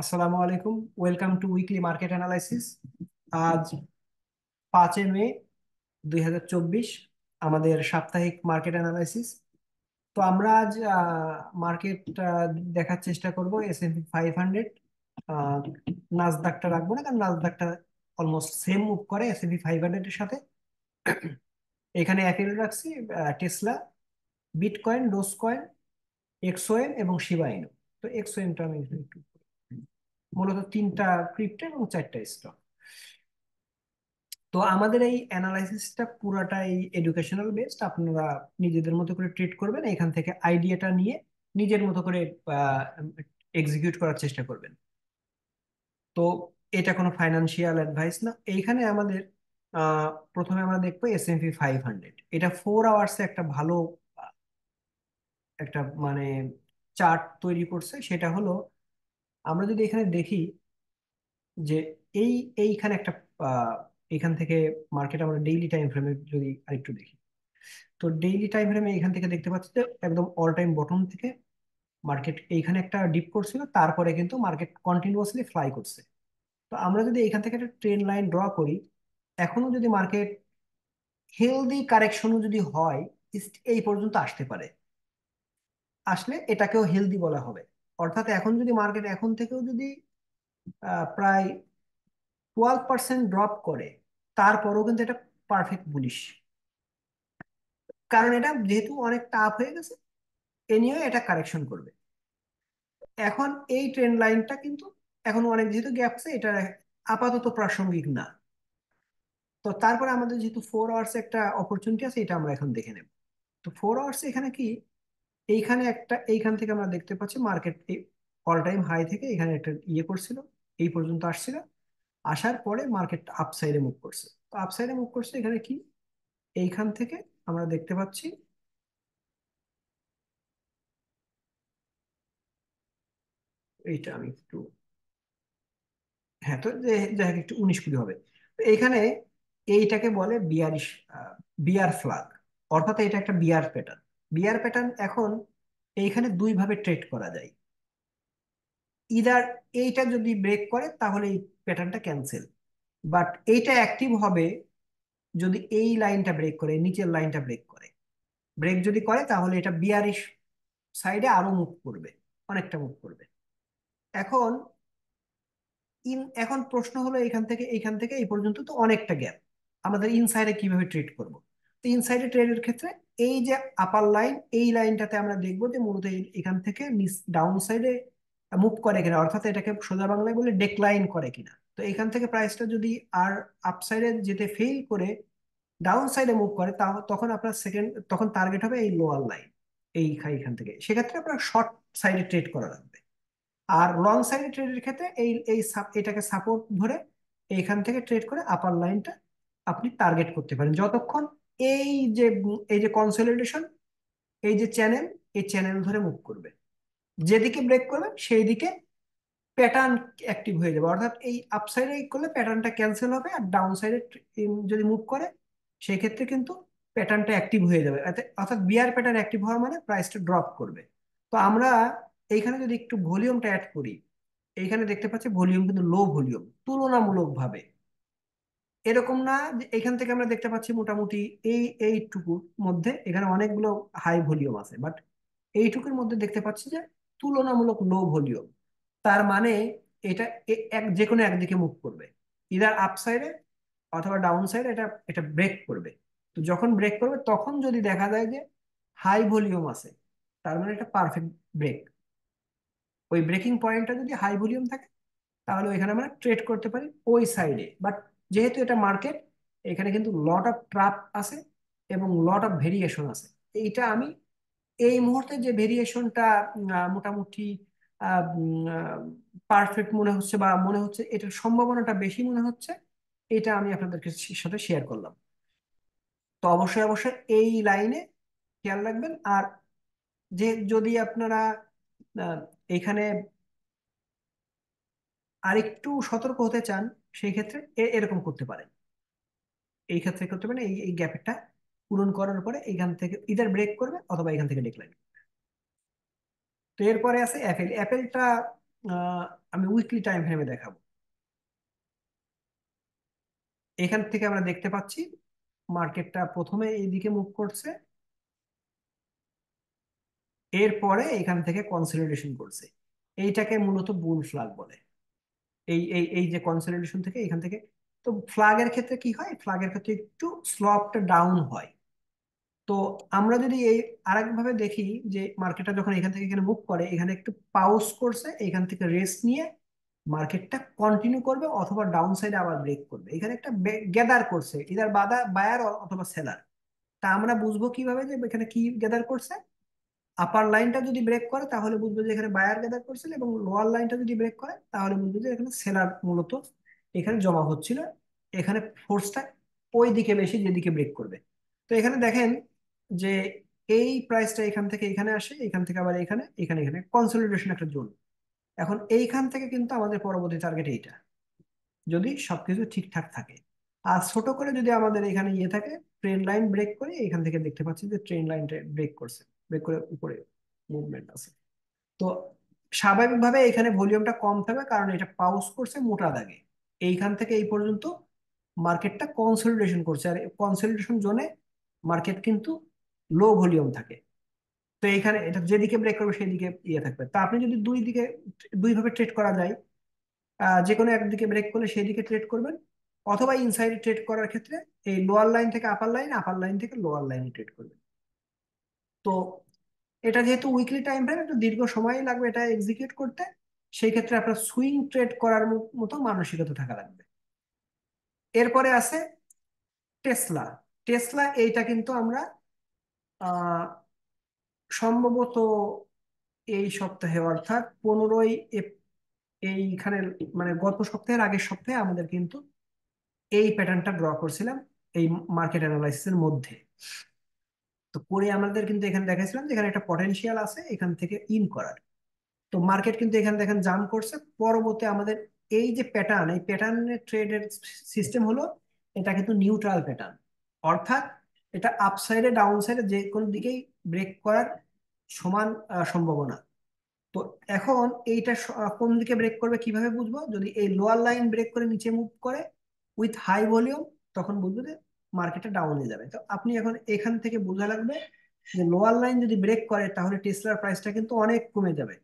আসসালামু আলাইকুম। Welcome to weekly market analysis. আজ 5 মে 2024 আমাদের সাপ্তাহিক মার্কেট অ্যানালাইসিস। তো আমরা আজ মার্কেট দেখার চেষ্টা করব S&P 500। নাসদাকটা রাখবো না, কারণ নাসদাকটা অলমোস্ট সেম মুভ করে S&P 500 এর সাথে। এখানে অ্যাপেল রাখছি, টেসলা, বিটকয়েন, ডোজ কয়েন, এক্সওএম এবং শিবা ইনু। তো এক্সওএমটা আমি একটু, মূলত তিনটা ক্রিপ্টো এবং চারটা স্টক। তো আমাদের এই অ্যানালাইসিসটা পুরাটাই এডুকেশনাল বেসড। আপনারা নিজেদের মতো করে ট্রিট করবেন, এখান থেকে আইডিয়াটা নিয়ে নিজের মতো করে এক্সিকিউট করার চেষ্টা করবেন। তো এটা কোনো ফাইনান্সিয়াল অ্যাডভাইস না। এইখানে আমাদের প্রথমে আমরা দেখবো S&P 500। এটা 4 আওয়ার্সে একটা ভালো আহ, একটা মানে চার্ট তৈরি করছে। সেটা হলো, আমরা যদি এখানে দেখি যে এই এইখানে একটা আহ, এখান থেকে মার্কেট আমরা ডেইলি টাইম ফ্রেমে যদি আরেকটু দেখি, তো ডেইলি টাইম ফ্রেমে এখান থেকে দেখতে পাচ্ছি যে একদম অল টাইম বটম থেকে মার্কেট এইখানে একটা ডিপ করছিল, তারপরে কিন্তু মার্কেট কন্টিনিউয়াসলি ফ্লাই করছে। তো আমরা যদি এখান থেকে একটা ট্রেন লাইন ড্র করি, এখনো যদি মার্কেট হেলদি কারেকশনও যদি হয়, এই পর্যন্ত আসতে পারে। আসলে এটাকেও হেলদি বলা হবে। অর্থাৎ এখন যদি মার্কেট এখন থেকেও যদি প্রায় 12% ড্রপ করে, তারপরেও কিন্তু এটা পারফেক্ট বুলিশ। কারণ এটা যেহেতু অনেক টাফ হয়ে গেছে, এ নিয়ে এটা কারেকশন করবে। এখন এই ট্রেন্ড লাইনটা কিন্তু এখন অনেক যেহেতু গ্যাপ আছে, এটা আপাতত প্রাসঙ্গিক না। তো তারপরে আমাদের যেহেতু 4 আওয়ার্স একটা অপরচুনিটি আছে, এটা আমরা এখন দেখে নেব। তো 4 আওয়ার্স এখানে কি, এইখানে একটা, এইখান থেকে আমরা দেখতে পাচ্ছি মার্কেট অল টাইম হাই থেকে এখানে একটা ইয়ে করছিল, এই পর্যন্ত আসছিল। আসার পরে মার্কেট আপসাইডে মুভ করছে। তো আপসাইডে মুভ করছে এখানে কি, এইখান থেকে আমরা দেখতে পাচ্ছি, এইটা আমি একটু, হ্যাঁ, তো যাই হোক একটু 19-20 হবে। তো এইখানে এইটাকে বলে বিয়ারিশ, বিয়ার ফ্ল্যাগ। অর্থাৎ এটা একটা বিয়ার প্যাটার্ন। বিয়ার প্যাটার্ন এখন এইখানে দুই ভাবে ট্রেড করা যায়। ইদার এইটা যদি ব্রেক করে তাহলে এই প্যাটার্নটা ক্যান্সেল, বাট এইটা অ্যাক্টিভ হবে যদি এই লাইনটা ব্রেক করে, নিচের লাইনটা ব্রেক করে। ব্রেক যদি করে তাহলে এটা বিয়ারিশ সাইডে আরো মুভ করবে, অনেকটা মুভ করবে। এখন এখন প্রশ্ন হলো, এখান থেকে এই পর্যন্ত তো অনেকটা গ্যাপ, আমাদের ইনসাইডে কিভাবে ট্রেড করব। তো ইনসাইডে ট্রেডের ক্ষেত্রে এই যে আপার লাইন, এই লাইনটাতে আমরা দেখবো যে মূলত এখান থেকে ডাউন সাইডে মুভ করে কিনা, অর্থাৎ এটাকে সোজা বাংলায় বলে ডেক্লাইন করে কিনা। তো এখান থেকে প্রাইসটা যদি আর আপসাইডে যেতে ফেল করে ডাউন সাইডে মুভ করে, তখন আপনার তখন টার্গেট হবে এই লোয়ার লাইন, এইখান থেকে। সেক্ষেত্রে আপনার শর্ট সাইডে ট্রেড করা লাগবে। আর লং সাইড ট্রেডের ক্ষেত্রে এটাকে সাপোর্ট ধরে এইখান থেকে ট্রেড করে আপার লাইনটা আপনি টার্গেট করতে পারেন, যতক্ষণ এই যে এই যে কনসলিডেশন, এই যে চ্যানেল, এই চ্যানেল ধরে মুভ করবে। যেদিকে ব্রেক করবে সেই দিকে প্যাটার্ন অ্যাক্টিভ হয়ে যাবে। অর্থাৎ এই আপসাইডে করলে প্যাটার্নটা ক্যান্সেল হবে, আর ডাউন সাইডে যদি মুভ করে সেই ক্ষেত্রে কিন্তু প্যাটার্নটা অ্যাক্টিভ হয়ে যাবে। অর্থাৎ বিয়ার প্যাটার্ন অ্যাক্টিভ হওয়া মানে প্রাইসটা ড্রপ করবে। তো আমরা এইখানে যদি একটু ভলিউমটা অ্যাড করি, এইখানে দেখতে পাচ্ছি ভলিউম কিন্তু লো ভলিউম তুলনামূলকভাবে। এরকম না যে এখান থেকে আমরা দেখতে পাচ্ছি মোটামুটি এইটুকুর মধ্যে এখানে অনেকগুলো হাই ভলিউম আছে, বাট এইটুকুর মধ্যে দেখতে পাচ্ছি যে তুলনামূলক লো ভলিউম। তার মানে এটা যে কোনো একদিকে মুভ করবে, ইদার আপসাইডে অথবা ডাউন সাইডে। এটা এটা ব্রেক করবে। তো যখন ব্রেক করবে তখন যদি দেখা যায় যে হাই ভলিউম আছে, তার মানে এটা পারফেক্ট ব্রেক। ওই ব্রেকিং পয়েন্টটা যদি হাই ভলিউম থাকে, তাহলে ওইখানে আমরা ট্রেড করতে পারি ওই সাইডে। বাট যেহেতু এটা মার্কেট, এখানে কিন্তু লট অফ ট্রাপ আছে এবং লট অফ ভেরিয়েশন আছে। এইটা আমি এই মুহূর্তে যে ভেরিয়েশনটা মোটামুটি পারফেক্ট মনে হচ্ছে, বা মনে হচ্ছে এটার সম্ভাবনাটা বেশি মনে হচ্ছে, এটা আমি আপনাদের সাথে শেয়ার করলাম। তো অবশ্যই অবশ্যই এই লাইনে খেয়াল রাখবেন। আর যে যদি আপনারা আহ, এখানে আরেকটু সতর্ক হতে চান, সেই ক্ষেত্রে এরকম করতে পারেন। এই ক্ষেত্রে করতে পারেন, এই গ্যাপটা পূরণ করার পরে এখান থেকে ইদার ব্রেক করবে অথবা এখান থেকে ডিক্লাইন। তো এরপরে আছে অ্যাপেল। অ্যাপেলটা আহ, আমি উইকলি টাইম ফ্রেমে দেখাবো। এখান থেকে আমরা দেখতে পাচ্ছি মার্কেটটা প্রথমে এইদিকে মুভ করছে, এরপরে এখান থেকে কনসলিডেশন করছে। এইটাকে মূলত বুল ফ্ল্যাগ বলে। এই যে কনসলিডেশন থেকে এখান থেকে, তো ফ্ল্যাগের ক্ষেত্রে কি হয়, ফ্ল্যাগের ক্ষেত্রে একটু স্লপটা ডাউন হয়। তো আমরা যদি এই আরেক ভাবে দেখি, যে মার্কেটটা যখন এখান থেকে এখানে মুভ করে, এখানে একটু পাউজ করছে, এখান থেকে রেস্ট নিয়ে মার্কেটটা কন্টিনিউ করবে, অথবা ডাউন সাইডে আবার ব্রেক করবে। এখানে একটা গ্যাদার করছে, ইদার বায়ার অথবা সেলার। তা আমরা বুঝবো কিভাবে যে এখানে কি গ্যাদার করছে? আপার লাইনটা যদি ব্রেক করে তাহলে বুঝবো যে এখানে বায়ার গ্যাদার করছিল, এবং লোয়ার লাইনটা যদি ব্রেক করে তাহলে বুঝবো যে এখানে সেলার মূলত এখানে জমা হচ্ছিল। এখানে ফোর্সটা ওই দিকে বেশি, যেদিকে ব্রেক করবে। তো এখানে দেখেন যে এই প্রাইসটা এখান থেকে এখানে আসে, এখান থেকে আবার এখানে এখানে এখানে কনসলিডেশন একটা জোন। এখন এইখান থেকে কিন্তু আমাদের পরবর্তী টার্গেট এইটা, যদি সবকিছু ঠিকঠাক থাকে। আর ছোট করে যদি আমাদের এখানে ইয়ে থাকে, ট্রেন লাইন ব্রেক করে এখান থেকে দেখতে পাচ্ছি যে ট্রেন লাইনটা ব্রেক করছে, ব্রেক করে উপরে মুভমেন্ট আছে। তো স্বাভাবিকভাবে এখানে ভলিউমটা কম থাকবে, কারণ এটা পাউস করছে মোটা দাগে। এইখান থেকে এই পর্যন্ত মার্কেটটা কনসলিডেশন করছে, আর কনসলিডেশন জোনে মার্কেট কিন্তু লো ভলিউম থাকে। তো এখানে এটা যেদিকে ব্রেক করবে সেদিকে ইয়ে থাকবে। তো আপনি যদি দুই দিকে, দুই ভাবে ট্রেড করা যায়, যে কোনো একদিকে ব্রেক করলে সেই দিকে ট্রেড করবেন, অথবা ইনসাইডে ট্রেড করার ক্ষেত্রে এই লোয়ার লাইন থেকে আপার লাইন, আপার লাইন থেকে লোয়ার লাইনে ট্রেড করবেন। তো এটা যেহেতু উইকলি টাইম ফ্রেম, একটু দীর্ঘ সময় লাগবে এটা এক্সিকিউট করতে। সেই ক্ষেত্রে আপনার সুইং ট্রেড করার মতো মানসিকতা থাকা লাগবে। এরপরে আছে টেসলা। টেসলা এইটা কিন্তু আমরা আহ সম্ভবত এই সপ্তাহে, অর্থাৎ 15ই এইখানে, মানে গত সপ্তাহের আগের সপ্তাহে আমাদের কিন্তু এই প্যাটার্নটা ড্র করছিলাম এই মার্কেট অ্যানালাইসিসের মধ্যে। তো করে আমাদের কিন্তু এখানে দেখাইছিলাম যে এখানে একটা পটেনশিয়াল আছে এখান থেকে ইন করার। তো মার্কেট কিন্তু এখানে দেখেন জাম্প করছে। পরবর্তী আমাদের এই যে প্যাটার্ন, এই প্যাটার্নের ট্রেডের সিস্টেম হলো, এটা কিন্তু নিউট্রাল প্যাটার্ন। অর্থাৎ এটা আপসাইডে ডাউন সাইডে যে কোনো দিকেই ব্রেক করার সমান সম্ভাবনা। তো এখন এইটা কোন দিকে ব্রেক করবে কিভাবে বুঝবো? যদি এই লোয়ার লাইন ব্রেক করে নিচে মুভ করে উইথ হাই ভলিউম, তখন বুঝবো যে মার্কেটটা ডাউনে যাবে। তো আপনি এখন এখান থেকে বোঝা লাগবে যে লোয়ার লাইন যদি ব্রেক করে তাহলে টেসলার প্রাইসটা কিন্তু অনেক কমে যাবে,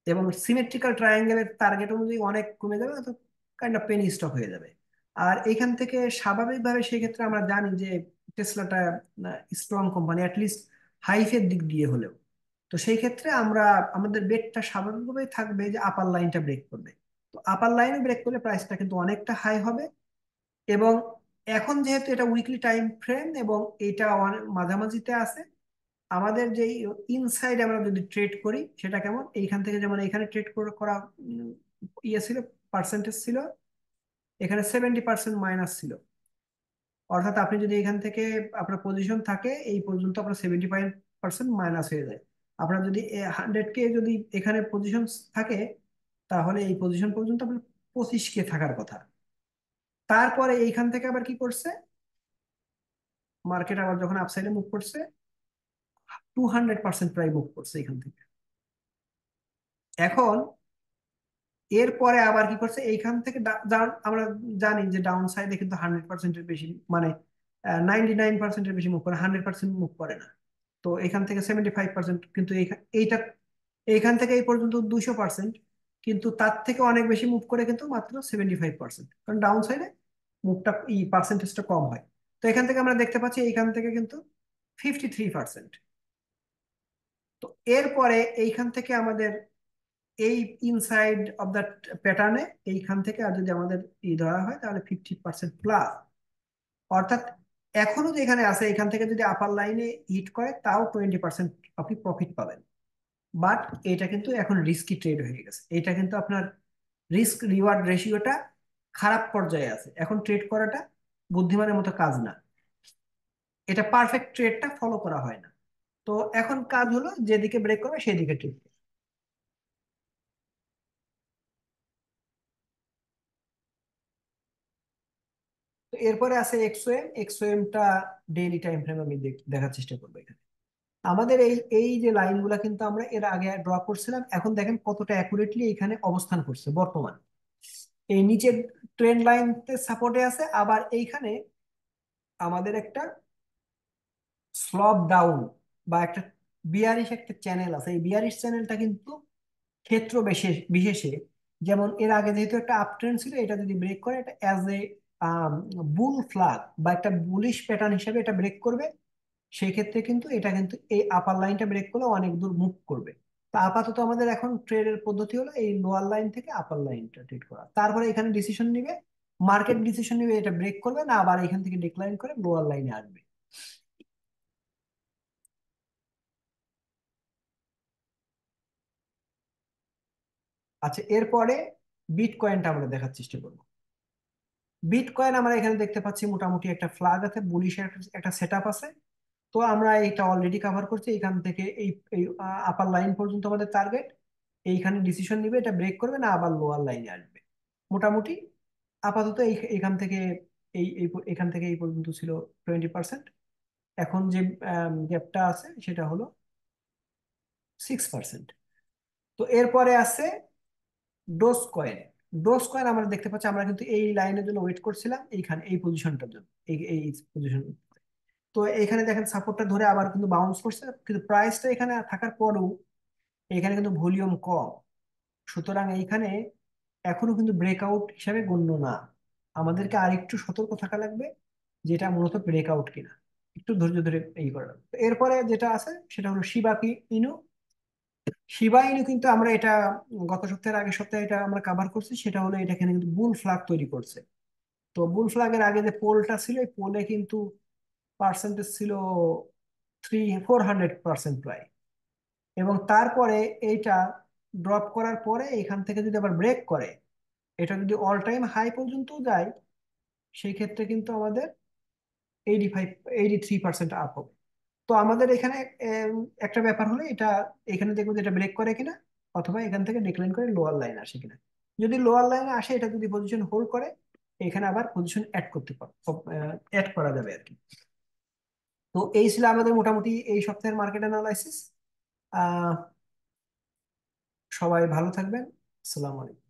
এবং সিমেট্রিক্যাল ট্রায়াঙ্গেলের টার্গেট অনুযায়ী অনেক কমে যাবে, তো কাইন্ড অফ পেনি স্টক হয়ে যাবে। আর এখান থেকে স্বাভাবিকভাবে সেই ক্ষেত্রে আমরা জানি যে টেসলাটা স্ট্রং কোম্পানি, অ্যাটলিস্ট হাইফের দিক দিয়ে হলেও। তো সেই ক্ষেত্রে আমরা, আমাদের বেটটা স্বাভাবিকভাবেই থাকবে যে আপার লাইনটা ব্রেক করবে। তো আপার লাইনে ব্রেক করলে প্রাইসটা কিন্তু অনেকটা হাই হবে। এবং এখন যেহেতু এটা উইকলি টাইম ফ্রেম এবং এটা মাঝামাঝিতে আছে, আমাদের যে ইনসাইড আমরা যদি ট্রেড করি সেটা কেমন, এইখান থেকে যেমন এখানে ট্রেড করা ইয়ে ছিল, পার্সেন্টেজ ছিল, এখানে 70% মাইনাস ছিল। অর্থাৎ আপনি যদি এখান থেকে আপনার পজিশন থাকে এই পর্যন্ত, আপনার 75% মাইনাস হয়ে যায়। আপনার যদি 100K যদি এখানে পজিশন থাকে, তাহলে এই পজিশন পর্যন্ত আপনার 25K থাকার কথা। তারপরে এইখান থেকে আবার কি করছে, মার্কেট আবার যখন আপসাইডে মুভ করছে, 200% প্রায় মুভ করছে এখান থেকে। এখন এরপরে আবার কি করছে, এইখান থেকে আমরা জানি যে ডাউন সাইডে কিন্তু 100%-এর বেশি, মানে 99%-এর বেশি মুভ করে, 100% মুভ করে না। তো এখান থেকে 75%, কিন্তু এইটা এইখান থেকে এই পর্যন্ত 200%, কিন্তু তার থেকে অনেক বেশি মুভ করে কিন্তু মাত্র 75%, কারণ ডাউন সাইডে মুভটা পার্সেন্টেজটা কম হয়। তো এখান থেকে আমরা দেখতে পাচ্ছি এইখান থেকে কিন্তু 53%। তো এরপরে এইখান থেকে আমাদের এই ইনসাইড অফ দ্য প্যাটার্নে এইখান থেকে আর যদি আমাদের ধরা হয় তাহলে 50% প্লাস। অর্থাৎ এখনো যেখানে আছে এখান থেকে যদি আপার লাইনে হিট করে তাও 20% আপনি প্রফিট পাবেন। বাট এটা কিন্তু এখন রিস্কি ট্রেড হয়ে গেছে, এটা কিন্তু আপনার রিস্ক রিওয়ার্ড রেশিওটা খারাপ পর্যায়ে আছে, এখন ট্রেড করাটা বুদ্ধিমানের মতো কাজ না। এটা পারফেক্ট ট্রেডটা ফলো করা হয় না। তো এখন কাজ হলো যেদিকে ব্রেক করবে সেদিকে ট্রেড। তো এরপরে আছে এক্সওএম। এক্সওএমটা ডেইলি টাইম ফ্রেম আমি দেখার চেষ্টা করবো এখানে। আমাদের এই এই যে লাইনগুলা কিন্তু আমরা এর আগে ড্র করছিলাম, এখন দেখেন কতটা অ্যাকুরেটলি এখানে অবস্থান করছে বর্তমান। এই নিচের ট্রেন্ড লাইনতে সাপোর্টে আছে, আবার এইখানে আমাদের একটা স্লপ ডাউন বা একটা বিয়ারিশ একটা চ্যানেল আছে। এই বিয়ারিশ চ্যানেলটা কিন্তু ক্ষেত্র বিশেষ বিশেষে, যেমন এর আগে যেহেতু একটা আপ ট্রেন্ড ছিল, এটা যদি ব্রেক করে এটা অ্যাজ এ বুল ফ্ল্যাগ বা একটা বুলিশ প্যাটার্ন হিসেবে এটা ব্রেক করবে। সেই ক্ষেত্রে কিন্তু এটা কিন্তু এই আপার লাইনটা ব্রেক করলে অনেক দূর মুভ করবে। তা আপাতত আমাদের এখন ট্রেডের পদ্ধতি হলো এই লোয়ার লাইন থেকে আপার লাইনটা ট্রেড করা, তারপরে এখানে ডিসিশন নিবে, মার্কেট ডিসিশন নিবে এটা ব্রেক করবে না আবার এখান থেকে ডিক্লাইন করে লোয়ার লাইনে আসবে। আচ্ছা, এরপরে বিটকয়েনটা আমরা দেখার চেষ্টা করবো। বিটকয়েন আমরা এখানে দেখতে পাচ্ছি মোটামুটি একটা ফ্ল্যাগ আছে, বুলিশের একটা সেট আপ আছে। তো আমরা এটা অলরেডি কভার করছি, এখান থেকে এই এই আপার লাইন পর্যন্ত আমাদের টার্গেট। এইখানে ডিসিশন নিবে, এটা ব্রেক করবে না আবার লোয়ার লাইনে আসবে। মোটামুটি আপাতত এখান থেকে এখান থেকে এই পর্যন্ত ছিল 20%। এখন যে গ্যাপটা আছে সেটা হলো 6%। তো এরপরে আছে ডোজ কয়েন। ডোজ কয়েন আমরা দেখতে পাচ্ছি, আমরা কিন্তু এই লাইনের জন্য ওয়েট করছিলাম, এইখানে এই পজিশনটার জন্য, এই এই পজিশন। তো এখানে দেখেন সাপোর্টটা ধরে আবার কিন্তু বাউন্স করছে, কিন্তু প্রাইসটা এখানে থাকার পরেও এখানে কিন্তু ভলিউম কম। সুতরাং এইখানে এখনো কিন্তু ব্রেকআউট হিসাবে গণ্য না। আমাদেরকে আরেকটু সতর্ক থাকা লাগবে, যেটা মূলত ব্রেকআউট কিনা, একটু ধৈর্য ধরে এই করা লাগবে। তো এরপরে যেটা আছে সেটা হলো শিবা ইনু। শিবা ইনু কিন্তু আমরা এটা গত সপ্তাহের আগের সপ্তাহে এটা আমরা কাভার করছি, সেটা হলো এটা এখানে কিন্তু বুল ফ্ল্যাগ তৈরি করছে। তো বুল ফ্ল্যাগের আগে যে পোলটা ছিল, এই পোলে কিন্তু পার্সেন্টেজ ছিল 400% প্রায়। এবং তারপরে এইটা ড্রপ করার পরে এখান থেকে যদি আবার ব্রেক করে, এটা যদি অল টাইম হাই পর্যন্ত যায়, সেই ক্ষেত্রে কিন্তু আমাদের 83% আপ হবে। তো আমাদের এখানে উম, একটা ব্যাপার হলো এটা, এখানে দেখবো যে এটা ব্রেক করে কিনা, অথবা এখান থেকে ডিক্লাইন করে লোয়ার লাইন আসে কিনা। যদি লোয়ার লাইনে আসে, এটা যদি পজিশন হোল্ড করে, এখানে আবার পজিশন অ্যাড করতে পারো, অ্যাড করা যাবে আর কি। তো এই ছিল আমাদের মোটামুটি এই সপ্তাহের মার্কেট অ্যানালাইসিস। আহ সবাই ভালো থাকবেন। আসসালামু আলাইকুম।